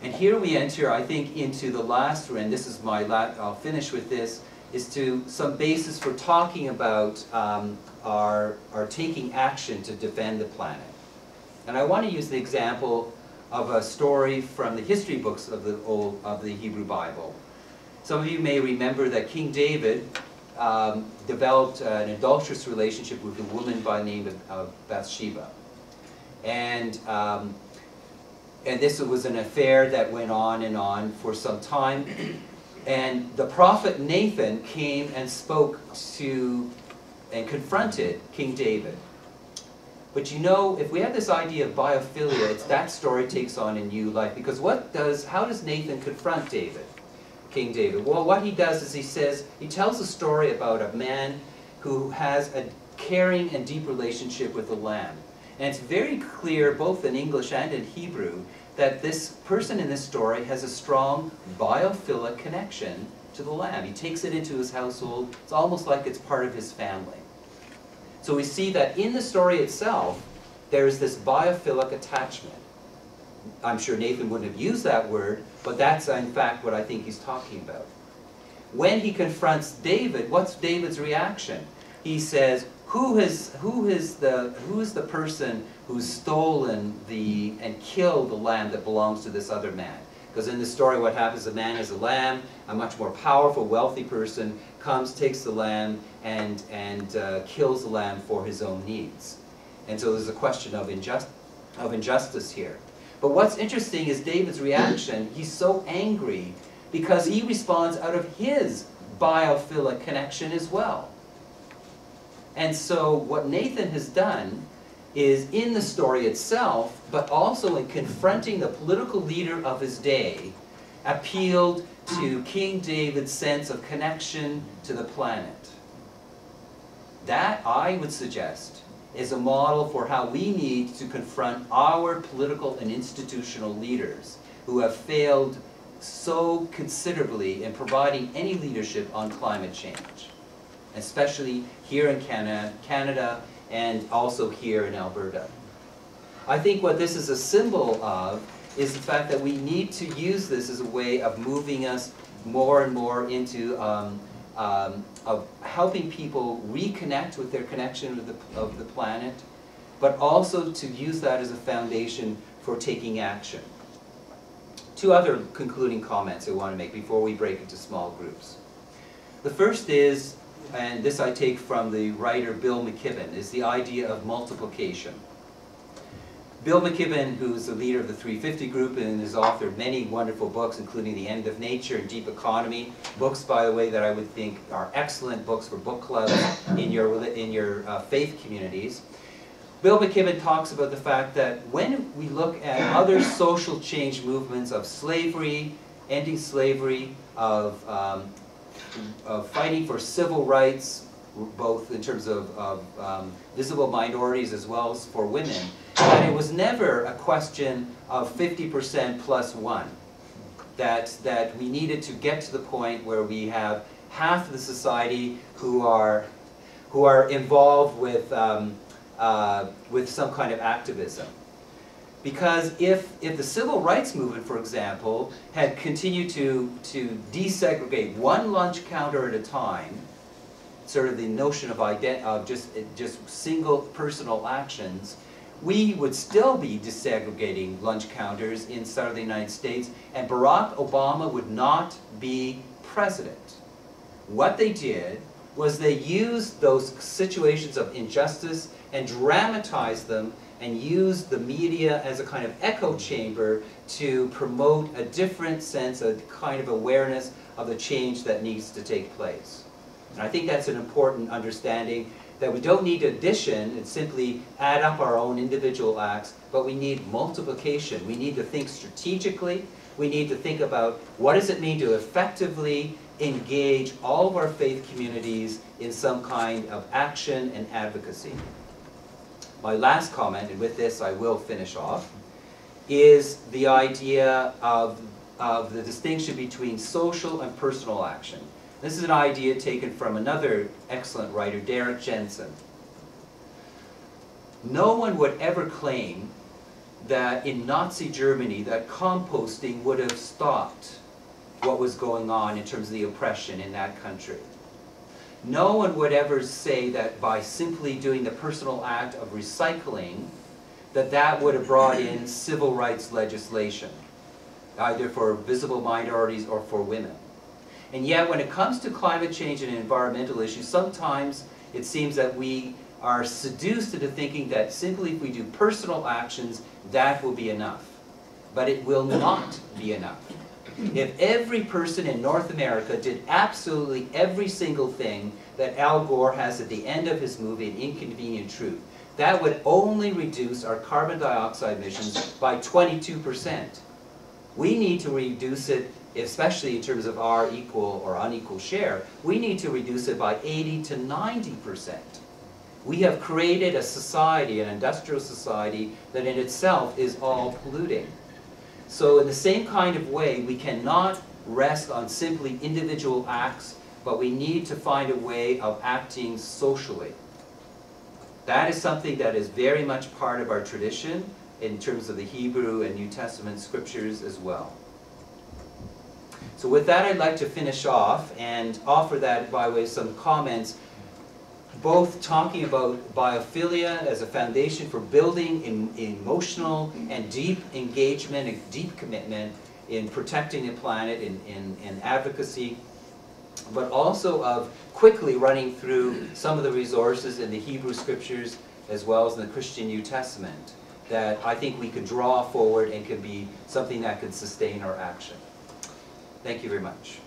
And here we enter, I think, into the last, and this is my last, I'll finish with this, is to some basis for talking about our taking action to defend the planet. And I want to use the example of a story from the history books of the Hebrew Bible. Some of you may remember that King David developed an adulterous relationship with a woman by the name of Bathsheba. And this was an affair that went on for some time. And the prophet Nathan came and spoke to and confronted King David. But you know, if we have this idea of biophilia, that story takes on a new life. Because how does Nathan confront David, King David? Well, what he does is he tells a story about a man who has a caring and deep relationship with the lamb. And it's very clear, both in English and in Hebrew, that this person in this story has a strong biophilic connection to the lamb. He takes it into his household. It's almost like it's part of his family. So we see that in the story itself, there is this biophilic attachment. I'm sure Nathan wouldn't have used that word, but that's in fact what I think he's talking about. When he confronts David, what's David's reaction? He says, who is the person who's stolen and killed the lamb that belongs to this other man? Because in the story what happens, the man has a lamb, a much more powerful, wealthy person comes, takes the lamb, and kills the lamb for his own needs. And so there's a question of injustice here. But what's interesting is David's reaction. He's so angry because he responds out of his biophilic connection as well. And so what Nathan has done is, in the story itself, but also in confronting the political leader of his day, appealed to King David's sense of connection to the planet. That, I would suggest, is a model for how we need to confront our political and institutional leaders who have failed so considerably in providing any leadership on climate change, especially here in Canada and also here in Alberta. I think what this is a symbol of is the fact that we need to use this as a way of moving us more and more into of helping people reconnect with their connection of the planet, but also to use that as a foundation for taking action. Two other concluding comments I want to make before we break into small groups. The first is, and this I take from the writer Bill McKibben, is the idea of multiplication. Bill McKibben, who's the leader of the 350 group and has authored many wonderful books, including The End of Nature and Deep Economy, books, by the way, that I would think are excellent books for book clubs in your faith communities. Bill McKibben talks about the fact that when we look at other social change movements of slavery, ending slavery, of fighting for civil rights, both in terms of visible minorities as well as for women, that it was never a question of 50% plus one. That we needed to get to the point where we have half of the society who are involved with some kind of activism. Because if the civil rights movement, for example, had continued to desegregate one lunch counter at a time, sort of the notion of just single personal actions, we would still be desegregating lunch counters in southern United States, and Barack Obama would not be president. What they did was they used those situations of injustice and dramatized them and used the media as a kind of echo chamber to promote a different sense, a kind of awareness of the change that needs to take place. And I think that's an important understanding, that we don't need addition and simply add up our own individual acts, but we need multiplication. We need to think strategically. We need to think about what does it mean to effectively engage all of our faith communities in some kind of action and advocacy. My last comment, and with this I will finish off, is the idea of the distinction between social and personal action. This is an idea taken from another excellent writer, Derek Jensen. No one would ever claim that in Nazi Germany, that composting would have stopped what was going on in terms of the oppression in that country. No one would ever say that by simply doing the personal act of recycling, that would have brought in civil rights legislation, either for visible minorities or for women. And yet when it comes to climate change and environmental issues, sometimes it seems that we are seduced into thinking that simply if we do personal actions, that will be enough. But it will not be enough. If every person in North America did absolutely every single thing that Al Gore has at the end of his movie, An Inconvenient Truth, that would only reduce our carbon dioxide emissions by 22%. We need to reduce it, especially in terms of our equal or unequal share, we need to reduce it by 80 to 90%. We have created a society, an industrial society, that in itself is all polluting. So in the same kind of way, we cannot rest on simply individual acts, but we need to find a way of acting socially. That is something that is very much part of our tradition in terms of the Hebrew and New Testament scriptures as well. So with that, I'd like to finish off and offer that by way of some comments, both talking about biophilia as a foundation for building emotional and deep engagement and deep commitment in protecting the planet, in advocacy, but also of quickly running through some of the resources in the Hebrew scriptures as well as in the Christian New Testament that I think we could draw forward and can be something that could sustain our action. Thank you very much.